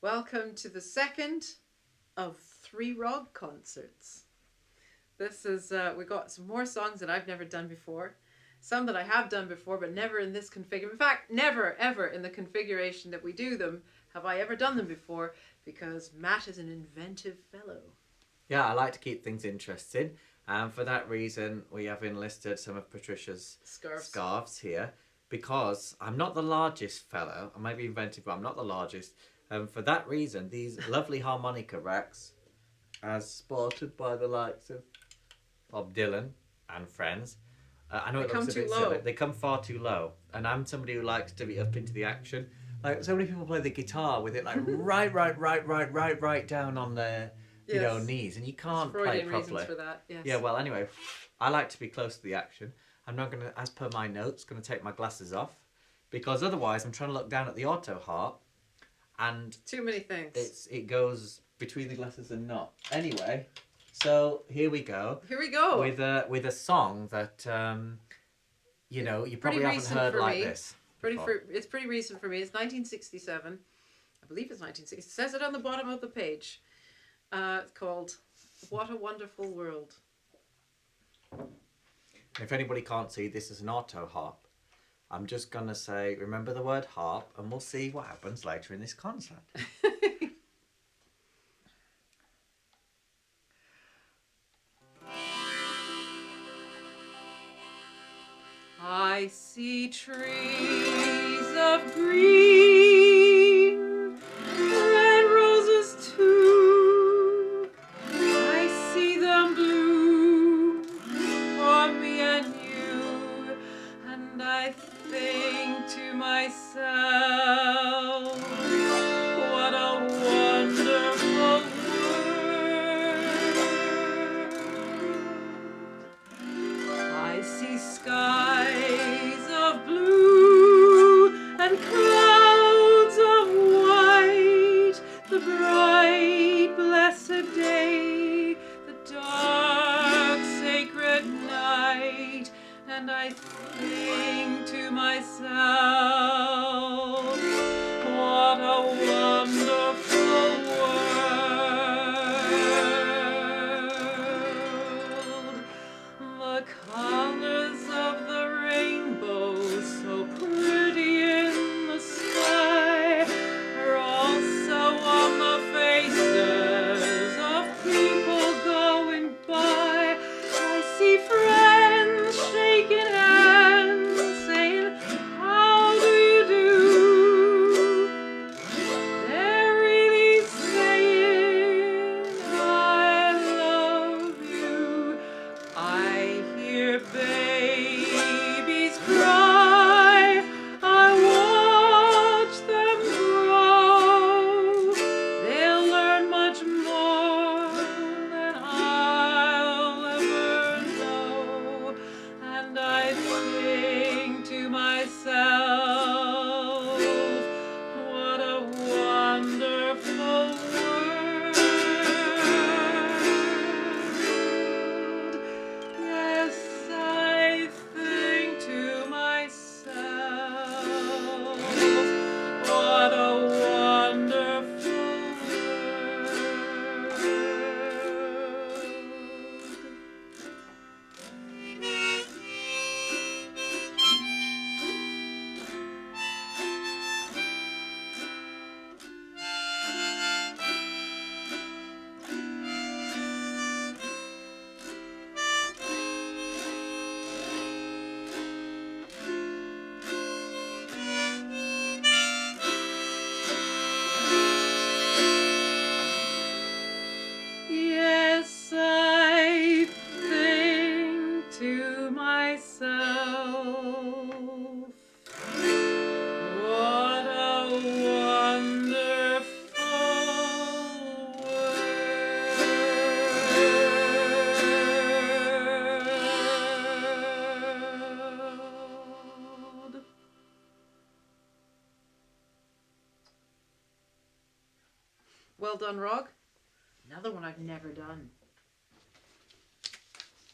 Welcome to the second of 3 Rog concerts. This is, we got some more songs that I've never done before. Some that I have done before, but never in this configuration. In fact, never, ever in the configuration that we do them have I ever done them before, because Matt is an inventive fellow. Yeah, I like to keep things interesting. And for that reason, we have enlisted some of Patricia's scarves here. Because I'm not the largest fellow. I might be inventive, but I'm not the largest. For that reason, these lovely harmonica racks, as sported by the likes of Bob Dylan and friends, I know it looks a bit silly. They come far too low. And I'm somebody who likes to be up into the action. Like, so many people play the guitar with it like right down on their knees, and you can't play it properly. Reasons for that, yes. Yeah, well, anyway, I like to be close to the action. I'm not going to, as per my notes, going to take my glasses off, because otherwise I'm trying to look down at the auto harp, and too many things. It goes between the glasses and not. Anyway, so here we go. With a song that you probably haven't heard like this. It's pretty recent for me. It's 1967. I believe it's 1960. It says it on the bottom of the page. It's called "What a Wonderful World." If anybody can't see, this is an auto harp. I'm just going to say, remember the word harp, and we'll see what happens later in this concert. I see trees of green, red roses too. I see them bloom for me and you, and I think to myself, what a wonderful world. I see skies of blue and clouds of white, the bright blessed day, the dark sacred night, and I think to myself, what a wonderful world. The colors of the rainbow, so pretty in the sky, are also on the faces of people going by. I see friends shaking hands, saying, how do you do? They're really saying, I love you. I hear babies cry, I watch them grow. They'll learn much more than I'll ever know, and I think to myself, what a wonderful world. Yes, I think to myself, what a wonderful world. Yes, I think to myself, what a wonderful world. Well done, Rog. Another one I've never done.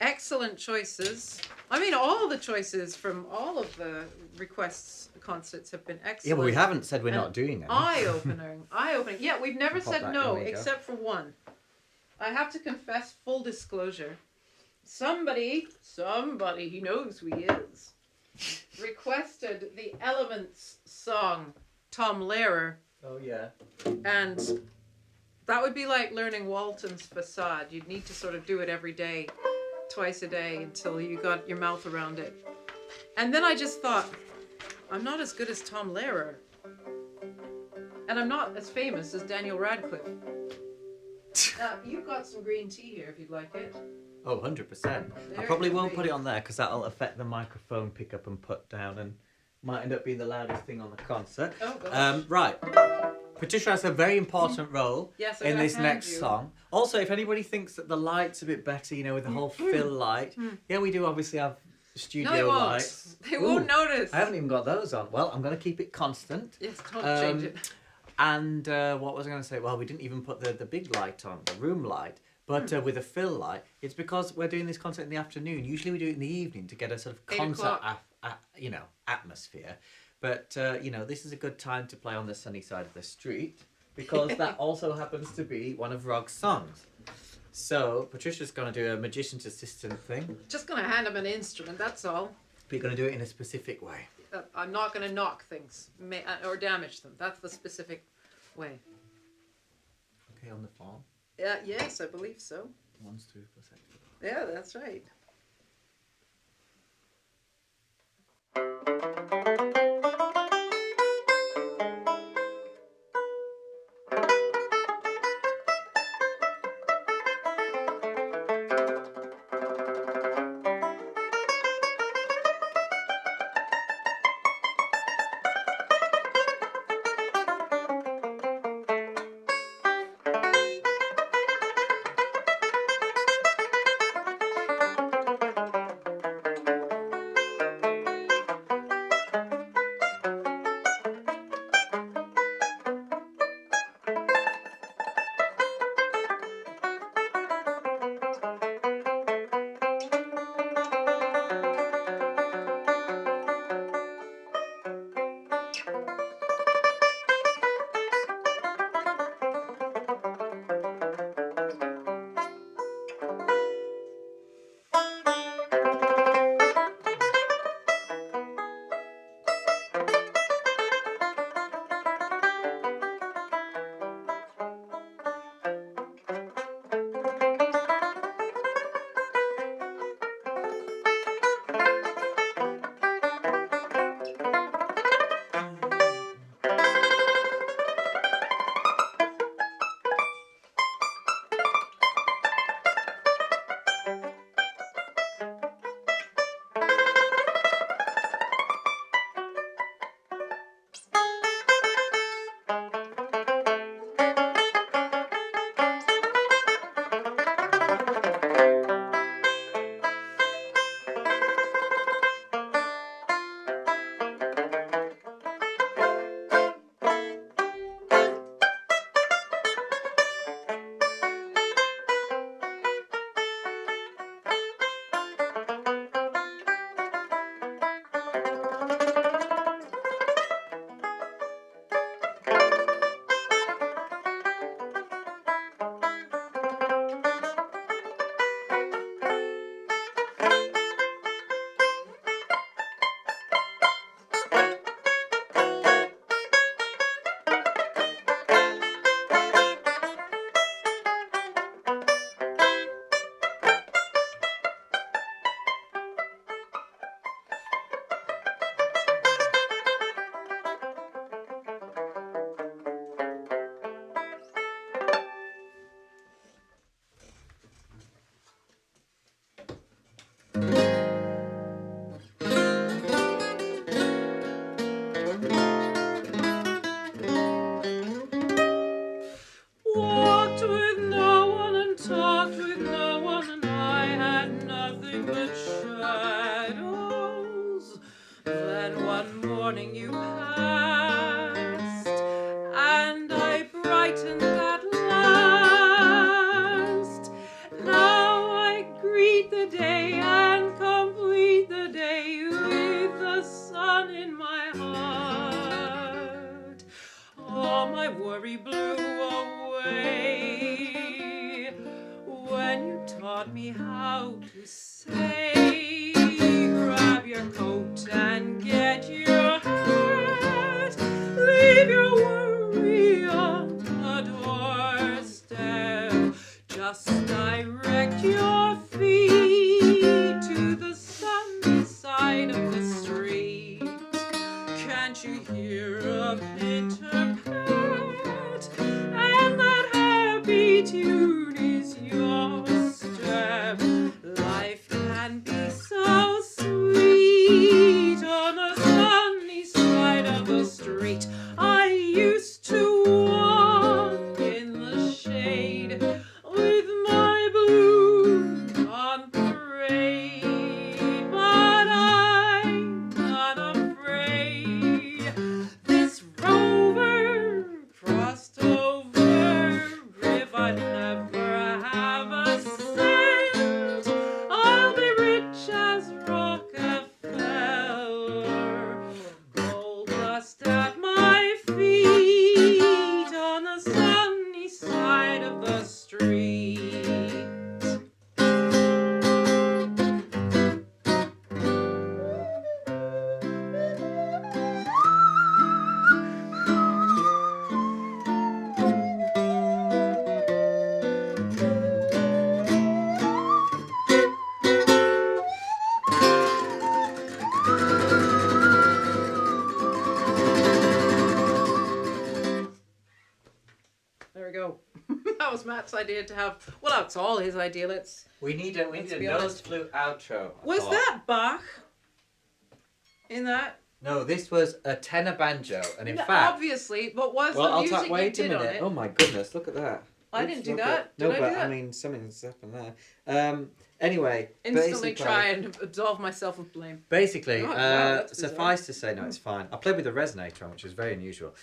excellent choices. I mean, all the choices from all of the requests concerts have been excellent. Yeah, but we haven't said we're not doing them. Eye-opening. Yeah, we've never Pop said that no, in, except for one. I have to confess, full disclosure. Somebody, he knows who he is, requested the Elements song, Tom Lehrer. Oh, yeah. And that would be like learning Walton's Facade. You'd need to sort of do it every day, twice a day, until you got your mouth around it. And then I just thought, I'm not as good as Tom Lehrer. And I'm not as famous as Daniel Radcliffe. You've got some green tea here if you'd like it. Oh, 100%. I probably won't put it on there because that'll affect the microphone pick up and put down and might end up being the loudest thing on the concert. Oh, gosh. Right. Patricia has a very important role in this next song. Also, if anybody thinks that the light's a bit better, you know, with the whole fill light, yeah, we do obviously have studio lights. They won't notice. I haven't even got those on. Well, I'm going to keep it constant. Yes, don't change it. And what was I going to say? Well, we didn't even put the big light on, the room light. But with a fill light, it's because we're doing this concert in the afternoon. Usually we do it in the evening to get a sort of concert, atmosphere. But, this is a good time to play on the sunny side of the street because that also happens to be one of Rog's songs. So Patricia's going to do a magician's assistant thing. Just going to hand him an instrument, that's all. But you're going to do it in a specific way. I'm not going to knock things or damage them. That's the specific way. Okay, on the farm. Yes, I believe so. 1 2 plus extra. Yeah, that's right. away when you taught me how to say, grab your coat and get your hat, leave your worry on the doorstep, just direct your feet to the sunny side of the street. Can't you hear a pitter-pat, and that happy tune is your step? Life can be so sweet on the sunny side of the street. I used to walk in the shade with my balloon on parade, but I'm not afraid. This rover crossed over. If I never have a cent, I'll be rich as Rockefeller. Gold dust at my feet on the sunny side of the street. There we go. That was Matt's idea to have. Well, that's all his idea. We need a be nose honest. flute outro. I Was thought. that Bach in that? No, this was a tenor banjo, and in No, fact. obviously, but was Well, the I'll music wait you a did on minute. it? Oh my goodness, look at that. I Oops, didn't do look that. at- Did no, I do but that? I mean, something's happened there. Anyway, Instantly basically, try and absolve myself of blame. Basically, Oh, wow, that's suffice to say, no, it's fine. I played with the resonator on, which is very unusual.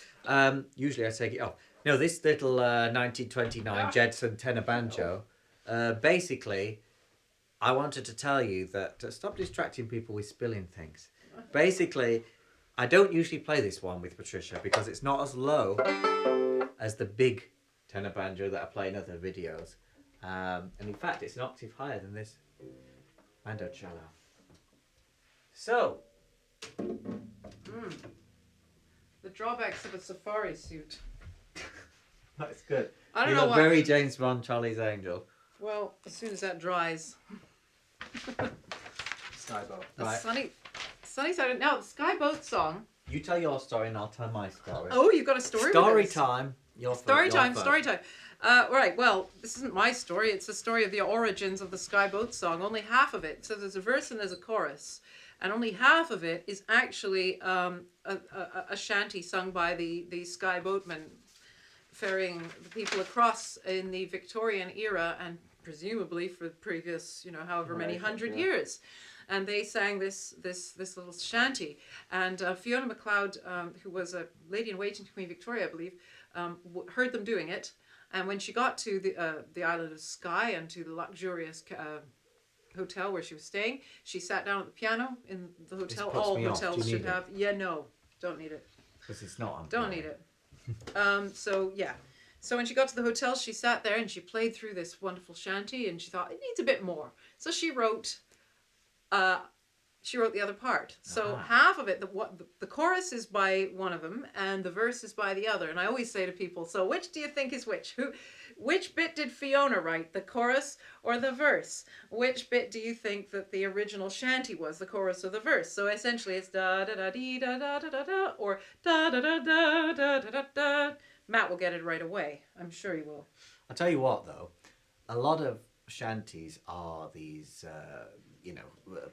Usually I take it off. No, this little 1929 Jedson tenor banjo, basically, I wanted to tell you that stop distracting people with spilling things. Basically, I don't usually play this one with Patricia because it's not as low as the big tenor banjo that I play in other videos. And in fact, it's an octave higher than this mando cello. So, The drawbacks of a safari suit. that's good. I don't You know look what. very James Bond, Charlie's Angel. Well, as soon as that dries. Skyboat. A Right. sunny side. Now, the Skye Boat song. You tell your story and I'll tell my story. Oh, you've got a story. Story with this. time. Story time. Right, well, this isn't my story. It's the story of the origins of the Skye Boat song. Only half of it. So there's a verse and there's a chorus. And only half of it is actually a shanty sung by the Skye boatmen ferrying the people across in the Victorian era and presumably for the previous, however many hundred years. And they sang this little shanty. And Fiona MacLeod, who was a lady in waiting to Queen Victoria, I believe, heard them doing it. And when she got to the island of Skye and to the luxurious hotel where she was staying, she sat down at the piano in the hotel. puts All me off. Do hotels you should need it? have. Yeah, no, don't need it. Because it's not. Don't need it. So yeah. So when she got to the hotel, she sat there and she played through this wonderful shanty, and she thought it needs a bit more. So she wrote the other part. So half of it, the chorus is by one of them, and the verse is by the other. And I always say to people, so which do you think is which? Which bit did Fiona write, the chorus or the verse? Which bit do you think that the original shanty was, the chorus or the verse? So essentially, it's da da da dee da da da da da or da da da da da da da da. Matt will get it right away. I'm sure he will. I'll tell you what, though, a lot of shanties are these,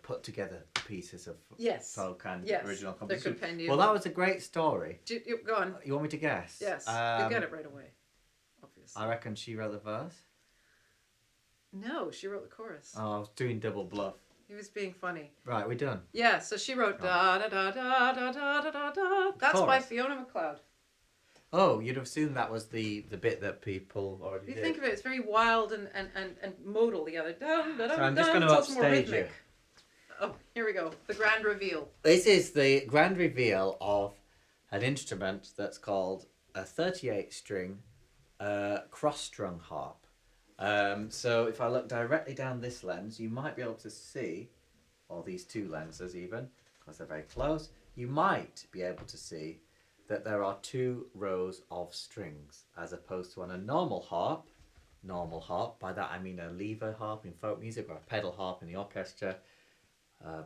put together pieces of folk and original composition. compendium. Well, that was a great story. Go on. You want me to guess? Yes, you'll get it right away. Obviously. I reckon she wrote the verse. No, she wrote the chorus. Oh, I was doing double bluff. He was being funny. Right, we're done. Yeah, so she wrote da da da da da da da da da. That's by Fiona MacLeod. Oh, you'd have assumed that was the bit that people already If you did. think of it, it's very wild and modal, the other. Dum, da, dum, So I'm just dum, going to it's also more upstage you. rhythmic. Oh, here we go. The grand reveal. This is the grand reveal of an instrument that's called a 38-string cross-strung harp. So if I look directly down this lens, you might be able to see, or these two lenses even, because they're very close, you might be able to see that there are 2 rows of strings, as opposed to on a normal harp, by that I mean a lever harp in folk music, or a pedal harp in the orchestra,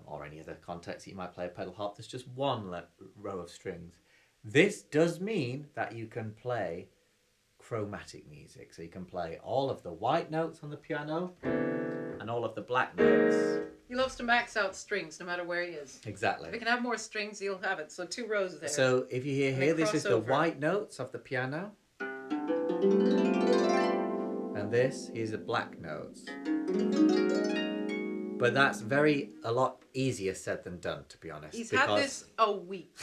or any other context that you might play a pedal harp, there's just 1 row of strings. This does mean that you can play chromatic music, so you can play all of the white notes on the piano and all of the black notes. He loves to max out strings no matter where he is. Exactly. If he can have more strings, he'll have it. So 2 rows there. So if you hear here, this is the white notes of the piano. And this is the black notes. But that's a lot easier said than done, to be honest. He's had this a week.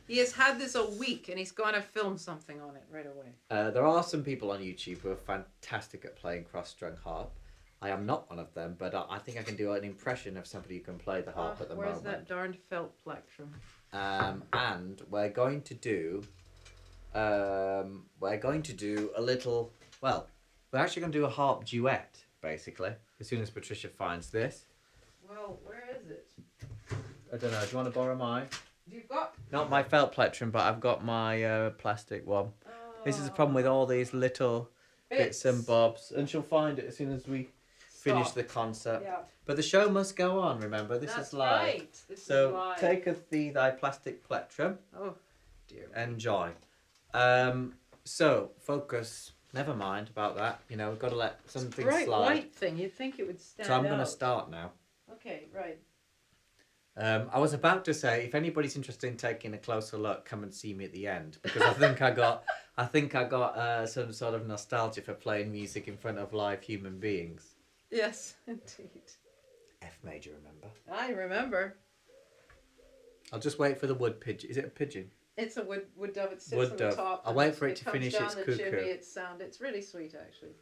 He has had this a week, and he's going to film something on it right away. There are some people on YouTube who are fantastic at playing cross-strung harp. I am not one of them, but I think I can do an impression of somebody who can play the harp at the moment. Where's that darned felt plectrum? And we're going to do a little. Well, we're actually going to do a harp duet, basically. As soon as Patricia finds this. Well, where is it? I don't know. Do you want to borrow mine? You've got Not my felt plectrum, but I've got my plastic one. This is the problem with all these little bits and bobs, and she'll find it as soon as we finish the concert. Yeah. But the show must go on, remember? This is live. Right. This So is live. take thee thy plastic plectrum. Oh, dear. Enjoy. So, focus. Never mind about that. You know, we've got to let something Bright slide. white thing. You'd think it would stand So I'm going to out. start now. Okay, right. I was about to say, if anybody's interested in taking a closer look, come and see me at the end, because I think I got some sort of nostalgia for playing music in front of live human beings. Yes, indeed. F major, remember? I remember. I'll just wait for the wood pigeon. Is it a pigeon? It's a wood dove. It sits Wood on dove. the top. I'll and wait for it to comes finish down its the cuckoo. chimney, its sound. It's really sweet, actually.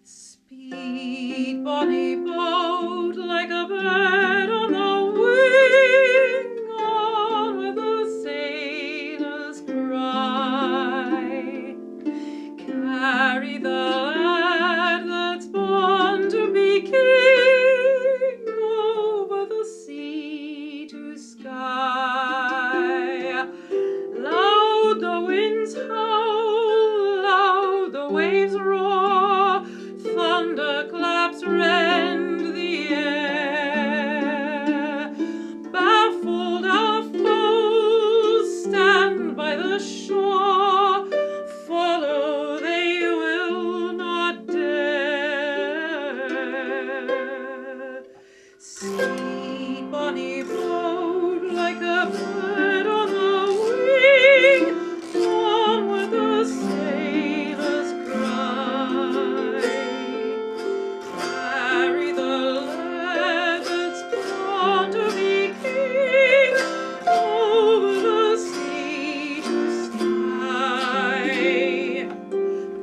Speed, bonny boat, like a bird on the wing, on with the sailor's cry. Carry the lad that's born to be king, over the sea to Skye. Loud the winds howl, loud the waves roar, thunderclaps rend the air. Baffled our foes stand by the shore, follow they will not dare. See, bonny boat, like a bird on the wing, on with the sailor's cry. Carry the lad that's born to be king, over the sea to Skye.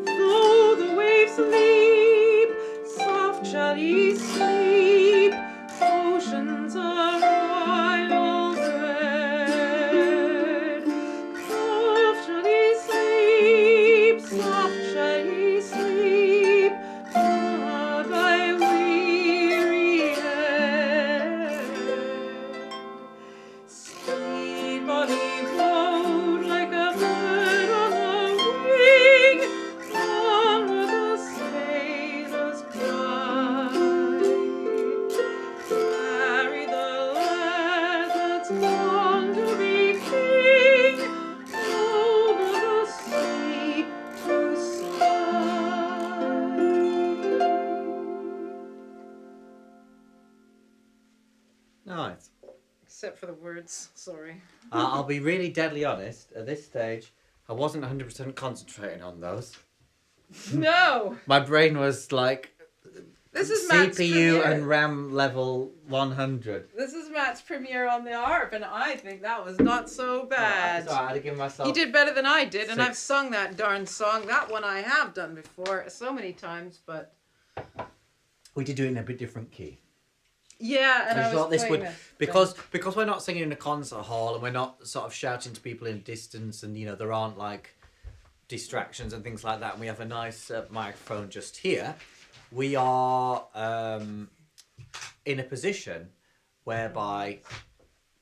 Though the waves leap, soft shall he sleep, oceans are royal bed. Soft shall he sleep, soft shall he sleep, not by weary head. Speed, bonny boat, like a bird on the wing, on with the sailor's cry. Carry the Except for the words. Sorry. I'll be really deadly honest. At this stage, I wasn't 100% concentrating on those. No! My brain was like... This is Matt's CPU premiere. and RAM level 100. This is Matt's premiere on the harp, and I think that was not so bad. I had to give myself... He did better than I did, and 6. I've sung that darn song. That one I have done before so many times, but... We did do it in a bit different key. Yeah, and I was this playing would the because we're not singing in a concert hall and we're not sort of shouting to people in distance, and you know there aren't like distractions and things like that, and we have a nice microphone just here. We are in a position whereby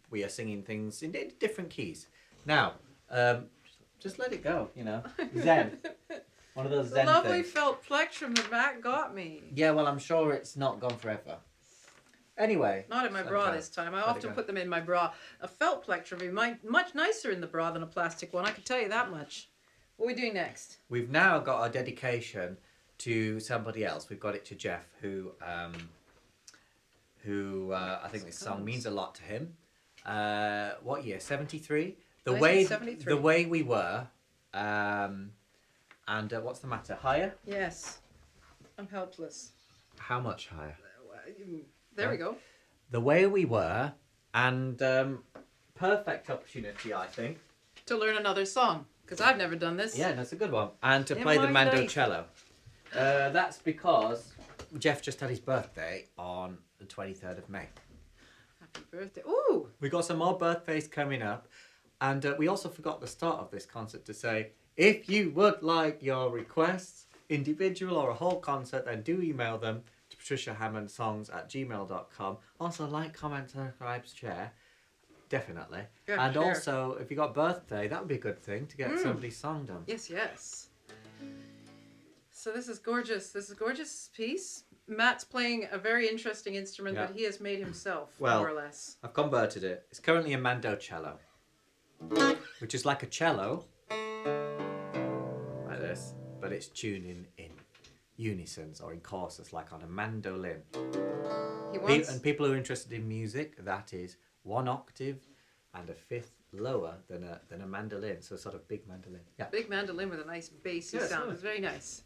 we are singing things in different keys. Now, just let it go, you know. Zen. One of those Zen lovely things. felt plectrum that Matt got me. Yeah, well, I'm sure it's not gone forever. Anyway. Not in my bra this time. I often put them in my bra. A felt plectrum would be much nicer in the bra than a plastic one. I can tell you that much. What are we doing next? We've now got our dedication to somebody else. We've got it to Jeff, who I think this song means a lot to him. What year? 73. The way we were. And what's the matter? Higher? Yes. I'm helpless. How much higher? There we go. The way we were, and perfect opportunity, I think, to learn another song, because I've never done this. Yeah, that's a good one. And to play the mandocello. That's because Jeff just had his birthday on the 23rd of May. Happy birthday. Ooh! We got some more birthdays coming up. And we also forgot the start of this concert to say, if you would like your requests, individual or a whole concert, then do email them to patriciahammondsongs@gmail.com. Also, like, comment, subscribe, share. Definitely. Yeah, and sure. also, if you got birthday, that would be a good thing to get somebody's song done. Yes, yes. So this is gorgeous. This is a gorgeous piece. Matt's playing a very interesting instrument that he has made himself, more or less. I've converted it. It's currently a mandocello, which is like a cello, like this, but it's tuning in unisons or in courses, like on a mandolin. And people who are interested in music, that is 1 octave and a fifth lower than a mandolin, so sort of big mandolin. Yeah. Big mandolin with a nice bassy sound. It's very nice.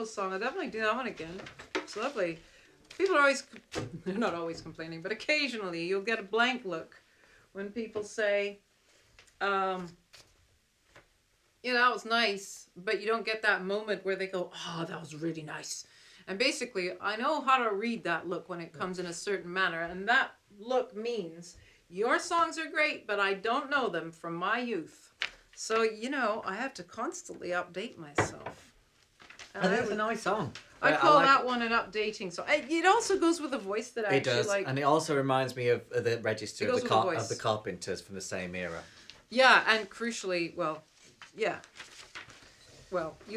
song. I'll definitely do that one again. It's lovely. People are always, they're not always complaining, but occasionally you'll get a blank look when people say, that was nice, but you don't get that moment where they go, oh, that was really nice. And basically, I know how to read that look when it comes in a certain manner, and that look means your songs are great, but I don't know them from my youth. So, I have to constantly update myself. And it's a nice song. I call that one an updating song. It also goes with a voice that I actually like. And it also reminds me of the register of the Carpenters from the same era. Yeah, and crucially, you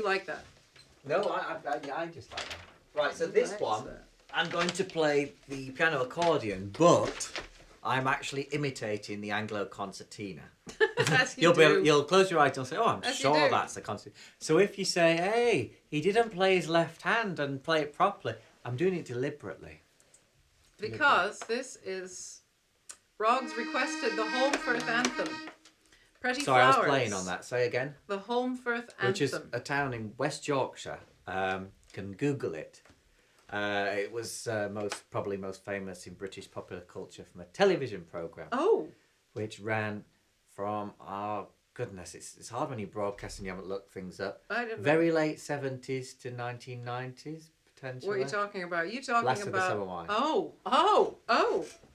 like that. No, I just like that. Right, so this one, I'm going to play the piano accordion, but I'm actually imitating the Anglo concertina. As You'll close your eyes and say, oh, I'm sure that's the concertina. So if you say, hey, he didn't play his left hand and play it properly, I'm doing it deliberately. Because this is Rog's requested the Holmfirth Anthem. Pretty Sorry, Flowers. I was playing on that. Say again. The Holmfirth Anthem. Which is a town in West Yorkshire. Can Google it. It was probably most famous in British popular culture from a television programme. Oh. Which ran from, goodness, it's hard when you broadcast and you haven't looked things up. I didn't Very late 70s to 1990s, potentially. What are you talking about? Last of the Summer Wine. Oh.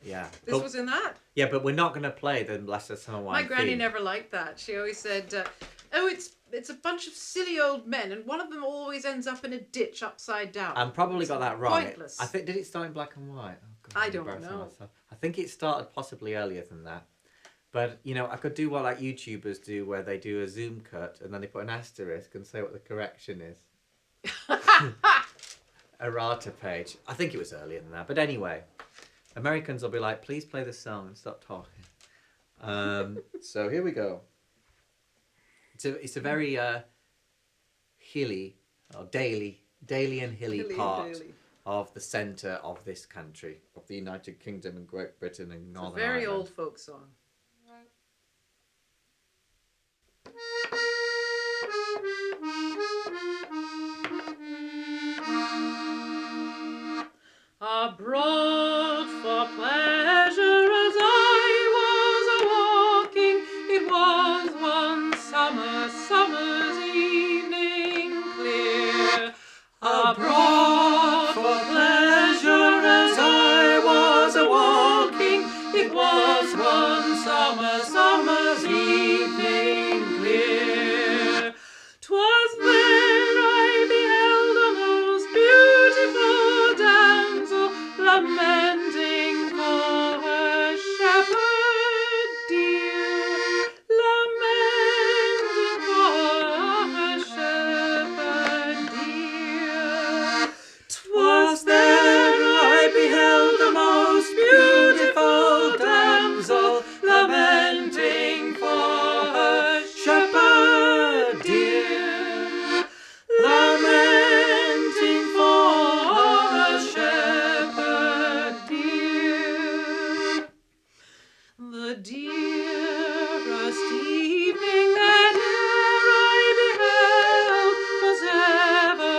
Yeah. This was in that? Yeah, but we're not going to play the Last of the Summer Wine My granny theme. never liked that. She always said, it's a bunch of silly old men, and one of them always ends up in a ditch upside down. I probably got that wrong. Pointless. Did it start in black and white? Oh, God, I don't know. Myself. I think it started possibly earlier than that. But, I could do what like YouTubers do, where they do a zoom cut and then they put an asterisk and say what the correction is. Errata page. I think it was earlier than that. But anyway, Americans will be like, please play the song and stop talking. So here we go. It's a very hilly, or daily and hilly part of the centre of this country, of the United Kingdom and Great Britain and Northern Ireland. Very old folk song. Abroad for pleasure as I was a-walking, it was one summer's evening clear. Abroad for pleasure as I was a-walking, it was one summer's evening clear. 'Twas then I beheld a most beautiful damsel lamenting for her shepherd dear, lamenting for her shepherd dear. 'Twas then I beheld the most beautiful damsel lamenting for her shepherd dear, lamenting for her shepherd dear. The dearest evening that e'er I beheld was ever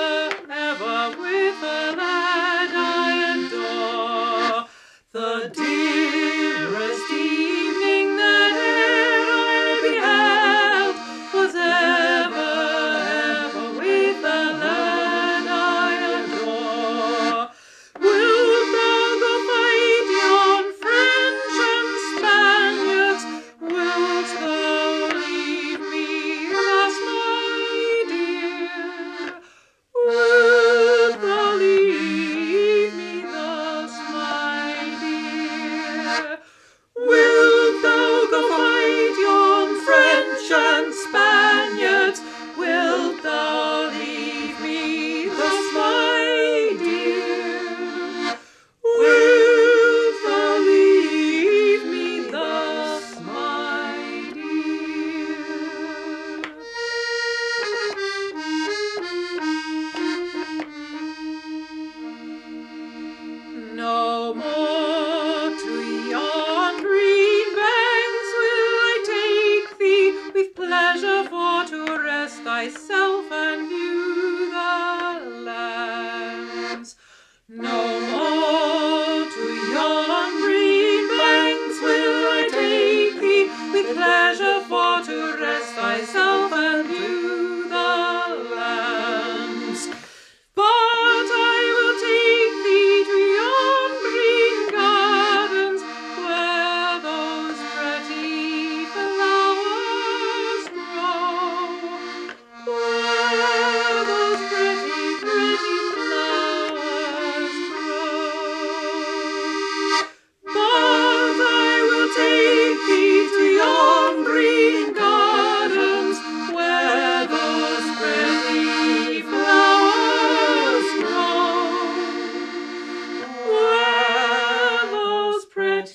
with a lad I adore. The dearest evening that e'er I beheld was ever with a lad I adore. Wilt thou go fight yon French and Spaniards? Wilt thou leave me thus, my dear? Wilt thou leave me thus, my dear?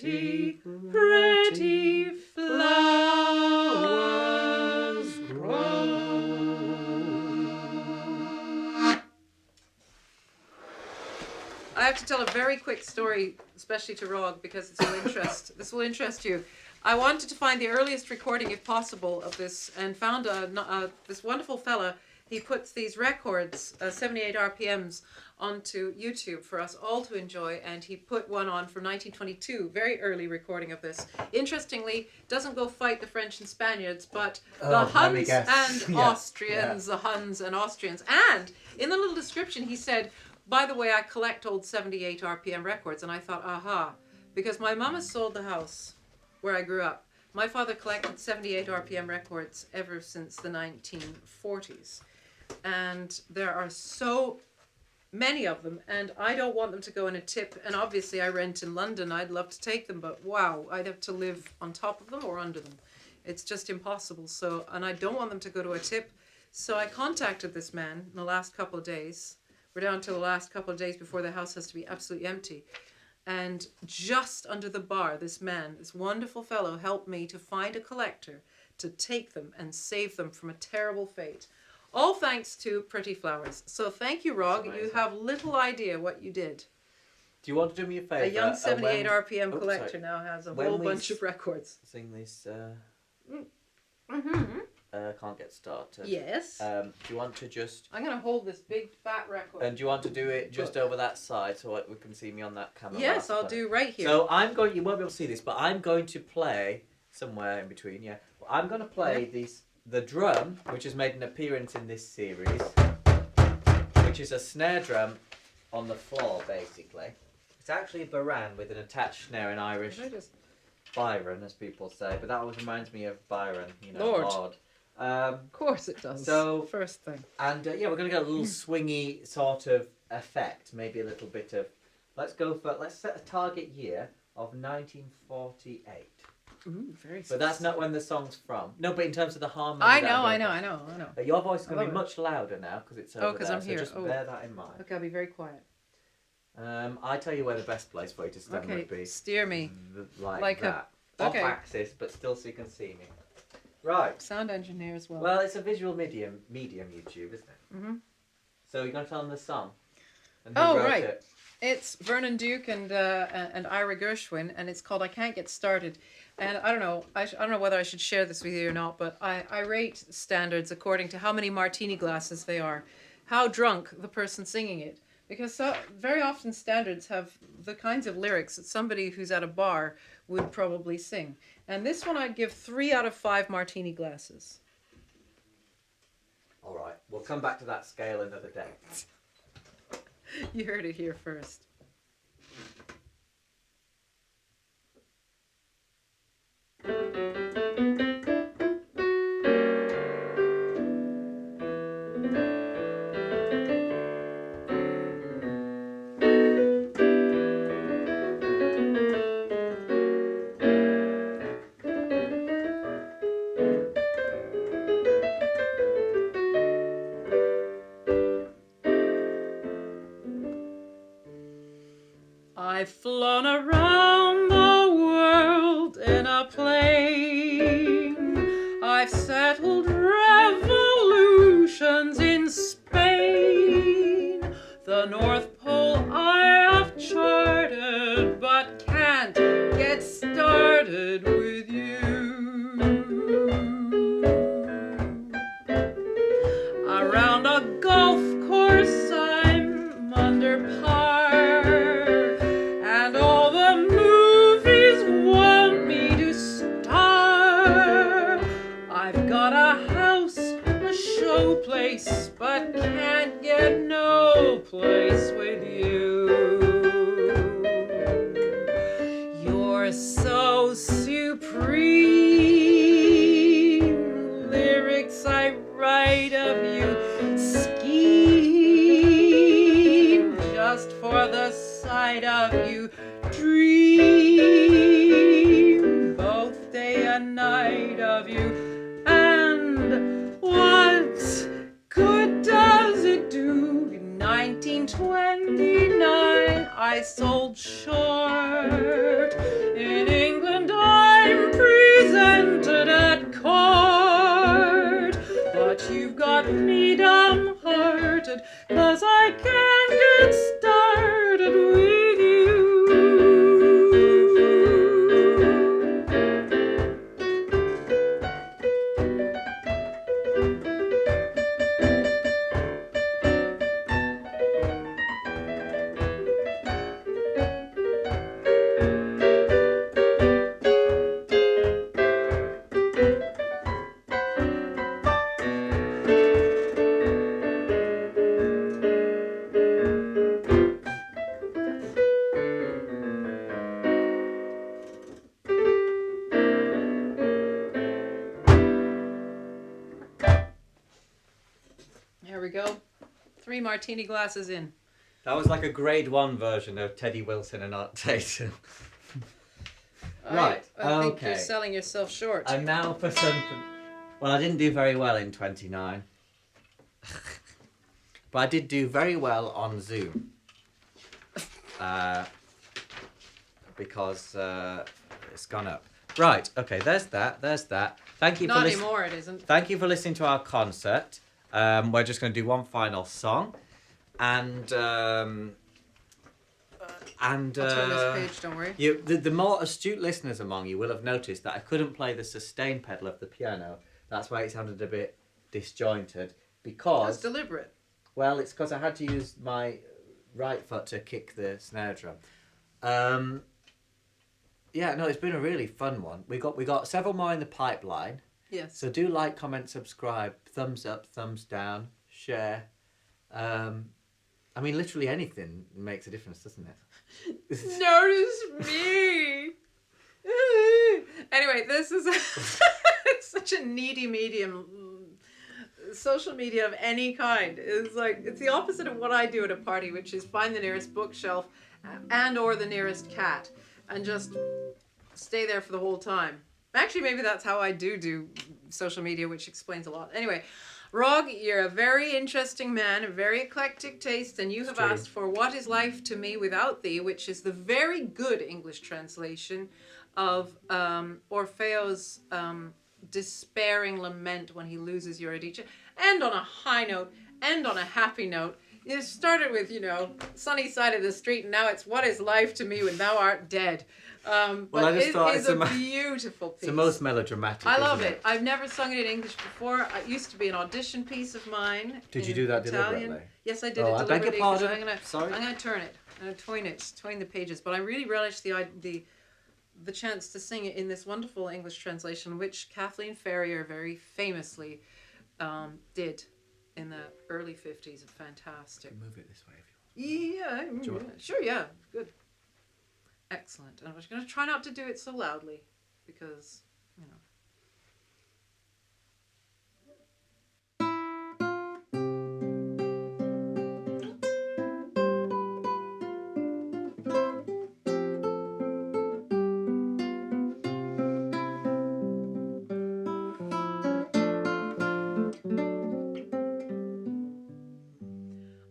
pretty, pretty flowers grow. I have to tell a very quick story, especially to Rog, because this will interest you. I wanted to find the earliest recording, if possible, of this, and found this wonderful fella. He puts these records, 78 RPMs, onto YouTube for us all to enjoy, and he put one on from 1922, very early recording of this. Interestingly, doesn't go fight the French and Spaniards, but the Huns and Austrians, the Huns and Austrians. And in the little description he said, by the way, I collect old 78 RPM records, and I thought, aha, because my mum has sold the house where I grew up. My father collected 78 RPM records ever since the 1940s. And there are so many of them, and I don't want them to go in a tip. And obviously I rent in London. I'd love to take them, but wow, I'd have to live on top of them or under them. It's just impossible. So, and I don't want them to go to a tip. So I contacted this man in the last couple of days. We're down to the last couple of days before the house has to be absolutely empty. And just under the bar, this man, this wonderful fellow, helped me to find a collector to take them and save them from a terrible fate. All thanks to Pretty Flowers. So thank you, Rog. You have little idea what you did. Do you want to do me a favour? A young 78 RPM collector now has a whole bunch of records. Sing this. Mm-hmm. Can't get started. Yes. Do you want to just... I'm going to hold this big fat record. And do you want to do it just over that side so we can see me on that camera? Yes, I'll do right here. So I'm going... You won't be able to see this, but I'm going to play somewhere in between, yeah. I'm going to play the drum, which has made an appearance in this series, which is a snare drum on the floor, basically. It's actually a baran with an attached snare in Irish. Byron, as people say, but that always reminds me of Byron, you know, Lord. Of course it does. So first thing, and yeah, we're going to get a little swingy sort of effect, maybe a little bit of. Let's set a target year of 1948. Ooh, very. But that's not when the song's from. No, but in terms of the harmony. I know. But your voice is going to be much louder now because it's over there. Because I'm here. So just bear that in mind. Okay, I'll be very quiet. I tell you where the best place for you to stand would be. Steer me. Like that. Off axis, but still so you can see me. Right. Sound engineer as well. Well, it's a visual medium YouTube, isn't it? Mm-hmm. So you're going to tell them the song? And who wrote it? It's Vernon Duke and Ira Gershwin, and it's called I Can't Get Started. And I don't know whether I should share this with you or not, but I rate standards according to how many martini glasses they are, how drunk the person singing it. Because very often standards have the kinds of lyrics that somebody who's at a bar would probably sing. And this one I'd give 3 out of 5 martini glasses. All right. We'll come back to that scale another day. You heard it here first. I've flown around the world in a plane. I've settled revolutions in Spain. The North Pole I have charted, but can't get started with you. Around a golf course I'm under par. But can't get no place with you. You're so supreme. Lyrics I write of you scheme just for the sight of you. Dream both day and night of you. And what good does it do? In 1929 I sold short. In 3 martini glasses in. That was like a grade 1 version of Teddy Wilson and Art Tatum. Right, I think you're selling yourself short. And now for some... Well, I didn't do very well in 29. But I did do very well on Zoom. Because it's gone up. Right, okay, there's that. Thank you Not anymore, it isn't. Thank you for listening to our concert. We're just going to do one final song. And I'll turn this page, don't worry. The more astute listeners among you will have noticed that I couldn't play the sustain pedal of the piano. That's why it sounded a bit disjointed. Because... That's deliberate. Well, it's because I had to use my right foot to kick the snare drum. Yeah, no, it's been a really fun one. We got several more in the pipeline. Yes. So do like, comment, subscribe, thumbs up, thumbs down, share. I mean, literally anything makes a difference, doesn't it? Notice me. Anyway, this is it's such a needy medium. Social media of any kind is like, it's the opposite of what I do at a party, which is find the nearest bookshelf and or the nearest cat and just stay there for the whole time. Actually, maybe that's how I do social media, which explains a lot. Anyway, Rog, you're a very interesting man, a very eclectic taste, and you have asked for What Is Life to Me Without Thee, which is the very good English translation of Orfeo's despairing lament when he loses Eurydice. End on a high note, end on a happy note. It started with, sunny side of the street, and now it's What Is Life to Me When Thou Art Dead. But I just thought it's a beautiful piece. It's the most melodramatic. I love it. I've never sung it in English before. It used to be an audition piece of mine. Did you do that Italian. deliberately? Yes, I did it deliberately. I beg your pardon. I'm gonna turn it. I'm gonna twine the pages. But I really relish the chance to sing it in this wonderful English translation, which Kathleen Ferrier very famously did in the early 50s. Fantastic. Move it this way if you want. Yeah, sure, yeah, good. Excellent. And I'm just going to try not to do it so loudly because,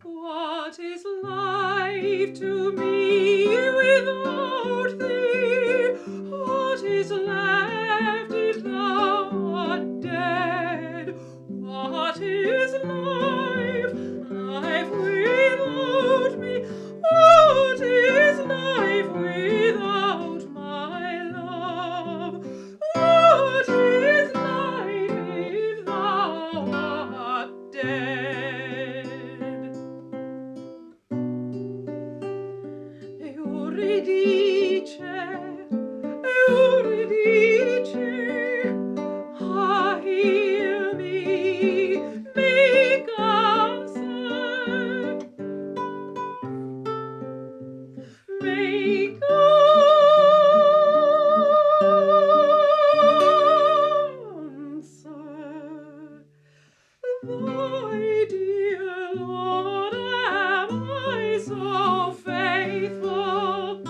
What is life to me without thee? What is left if thou art dead? What is life? Life without me? What is life without my love? What is life if thou art dead? Eurydice, hear me, make answer, make answer. Thy dear Lord, am I so faithful?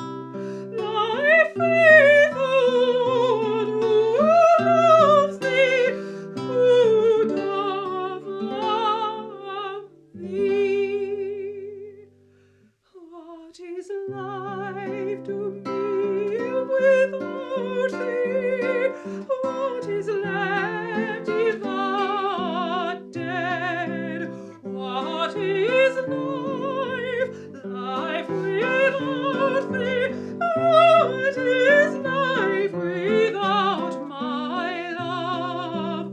Thy faithful who loves thee, who doth love thee. What is life to me without thee? What is left if thou art dead? What is life? Life without thee? What is life without my love?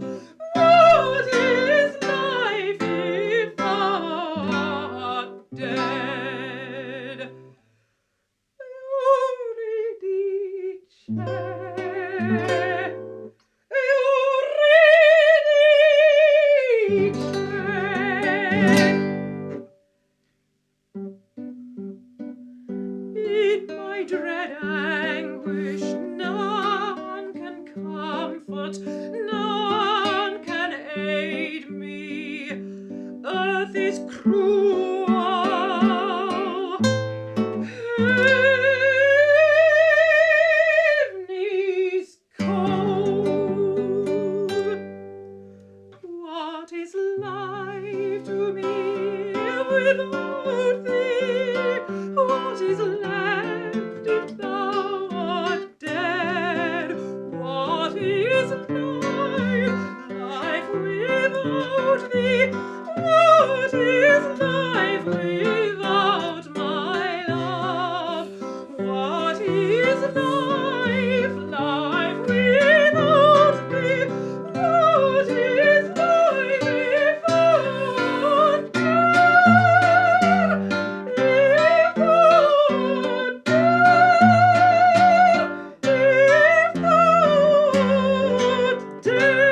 What is life if thou art dead? In my dread anguish, none can comfort, none can aid me. Earth is cruel. is life, life without me. What is life without death? Without death, without death.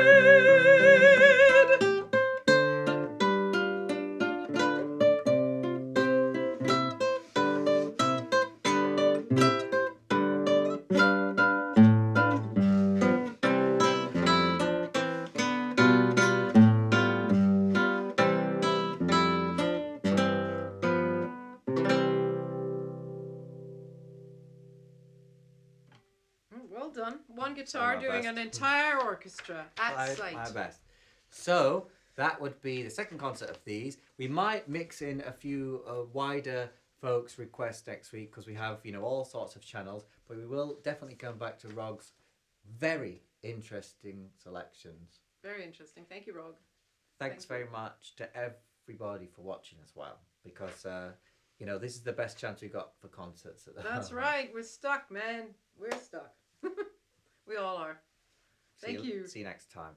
Well done. One guitar doing best. an entire orchestra at sight. My best. So that would be the second concert of these. We might mix in a few wider folks' requests next week because we have, you know, all sorts of channels. But we will definitely come back to Rog's very interesting selections. Very interesting. Thank you, Rog. Thanks very much to everybody for watching as well, because you know, this is the best chance we got for concerts at the That's moment. right. We're stuck, man. We're stuck. We all are. Thank you. See you next time.